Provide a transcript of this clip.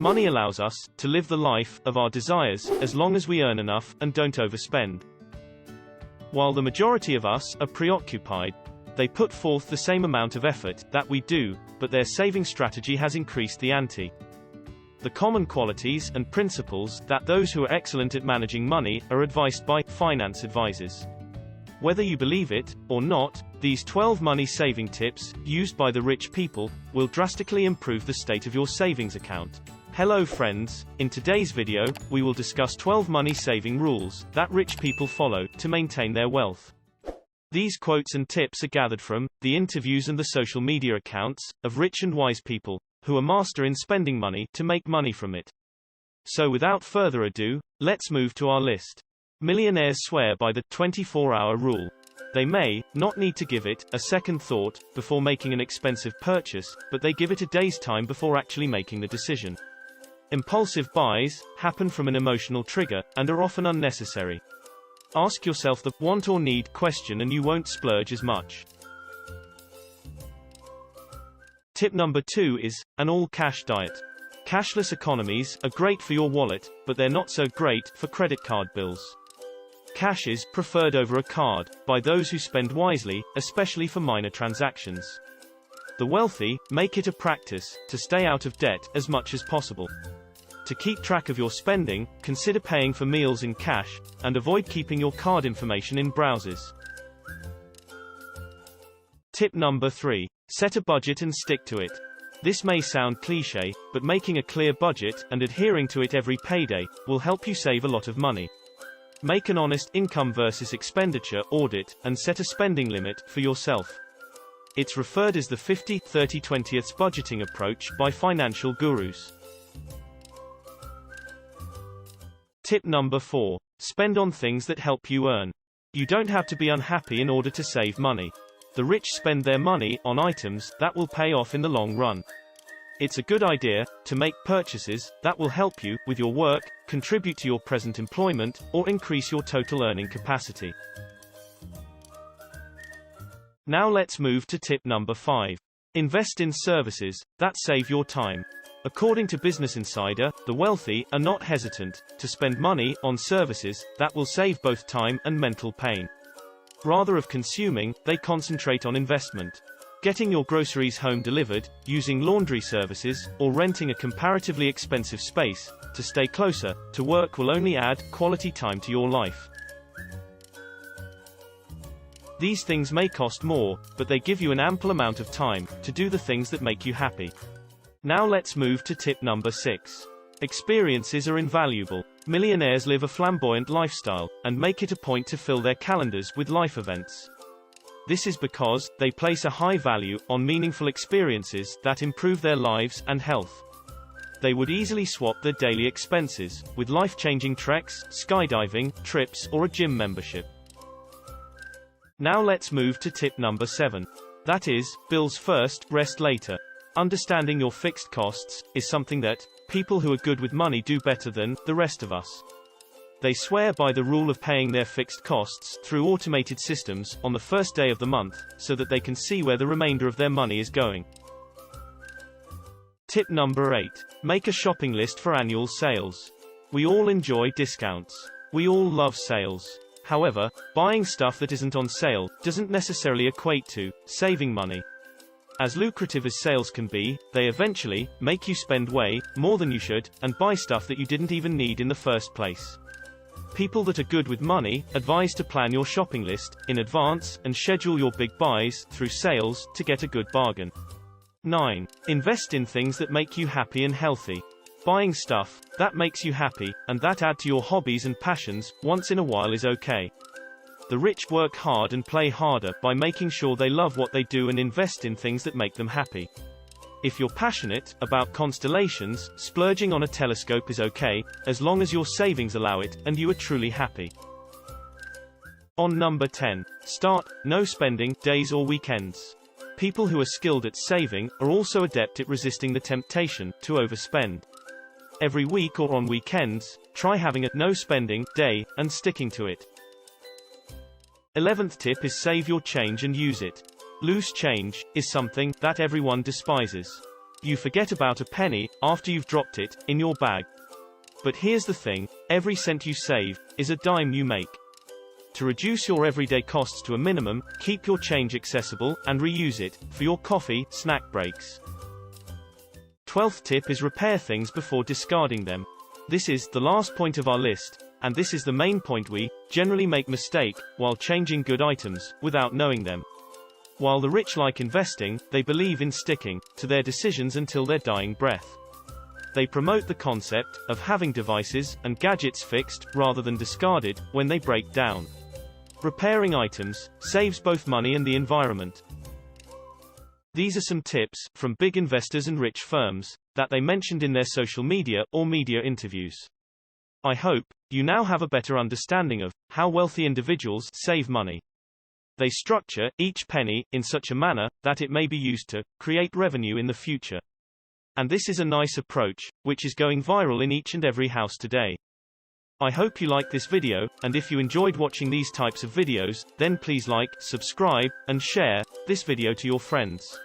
Money allows us to live the life of our desires, as long as we earn enough and don't overspend. While the majority of us are preoccupied, they put forth the same amount of effort that we do, but their saving strategy has increased the ante. The common qualities and principles that those who are excellent at managing money are advised by finance advisors. Whether you believe it or not, these 12 money-saving tips, used by the rich people, will drastically improve the state of your savings account. Hello friends, in today's video, we will discuss 12 money-saving rules that rich people follow to maintain their wealth. These quotes and tips are gathered from the interviews and the social media accounts of rich and wise people, who are master in spending money to make money from it. So without further ado, let's move to our list. Millionaires swear by the 24-hour rule. They may not need to give it a second thought before making an expensive purchase, but they give it a day's time before actually making the decision. Impulsive buys happen from an emotional trigger and are often unnecessary. Ask yourself the want or need question and you won't splurge as much. Tip number 2 is an all-cash diet. Cashless economies are great for your wallet, but they're not so great for credit card bills. Cash is preferred over a card by those who spend wisely, especially for minor transactions. The wealthy make it a practice to stay out of debt as much as possible. To keep track of your spending, consider paying for meals in cash, and avoid keeping your card information in browsers. Tip number 3. Set a budget and stick to it. This may sound cliché, but making a clear budget and adhering to it every payday will help you save a lot of money. Make an honest income versus expenditure audit and set a spending limit for yourself. It's referred as the 50-30-20 budgeting approach by financial gurus. Tip number 4. Spend on things that help you earn. You don't have to be unhappy in order to save money. The rich spend their money on items that will pay off in the long run. It's a good idea to make purchases that will help you with your work, contribute to your present employment, or increase your total earning capacity. Now let's move to tip number 5. Invest in services that save your time. According to Business Insider, the wealthy are not hesitant to spend money on services that will save both time and mental pain. Rather of consuming, they concentrate on investment. Getting your groceries home delivered, using laundry services, or renting a comparatively expensive space to stay closer to work will only add quality time to your life. These things may cost more, but they give you an ample amount of time to do the things that make you happy. Now let's move to tip number 6. Experiences are invaluable. Millionaires live a flamboyant lifestyle and make it a point to fill their calendars with life events. This is because they place a high value on meaningful experiences that improve their lives and health. They would easily swap their daily expenses with life-changing treks, skydiving, trips, or a gym membership. Now let's move to tip number 7. That is, bills first, rest later. Understanding your fixed costs is something that people who are good with money do better than the rest of us. They swear by the rule of paying their fixed costs through automated systems on the first day of the month, so that they can see where the remainder of their money is going. Tip number 8. Make a shopping list for annual sales. We all enjoy discounts. We all love sales. However, buying stuff that isn't on sale doesn't necessarily equate to saving money. As lucrative as sales can be, they eventually make you spend way more than you should and buy stuff that you didn't even need in the first place. People that are good with money advise to plan your shopping list in advance and schedule your big buys through sales to get a good bargain. 9. Invest in things that make you happy and healthy. Buying stuff that makes you happy and that add to your hobbies and passions once in a while is okay. The rich work hard and play harder by making sure they love what they do and invest in things that make them happy. If you're passionate about constellations, splurging on a telescope is okay, as long as your savings allow it and you are truly happy. On number 10. Start no spending days or weekends. People who are skilled at saving are also adept at resisting the temptation to overspend. Every week or on weekends, try having a no spending day and sticking to it. 11th tip is save your change and use it. Loose change is something that everyone despises. You forget about a penny after you've dropped it in your bag. But here's the thing, every cent you save is a dime you make. To reduce your everyday costs to a minimum, keep your change accessible and reuse it for your coffee, snack breaks. 12th tip is repair things before discarding them. This is the last point of our list, and this is the main point. We generally make mistake while changing good items without knowing them. While the rich like investing, they believe in sticking to their decisions until their dying breath. They promote the concept of having devices and gadgets fixed rather than discarded when they break down. Repairing items saves both money and the environment. These are some tips from big investors and rich firms that they mentioned in their social media or media interviews. I hope you now have a better understanding of how wealthy individuals save money. They structure each penny in such a manner that it may be used to create revenue in the future. And this is a nice approach, which is going viral in each and every house today. I hope you liked this video, and if you enjoyed watching these types of videos, then please like, subscribe, and share this video to your friends.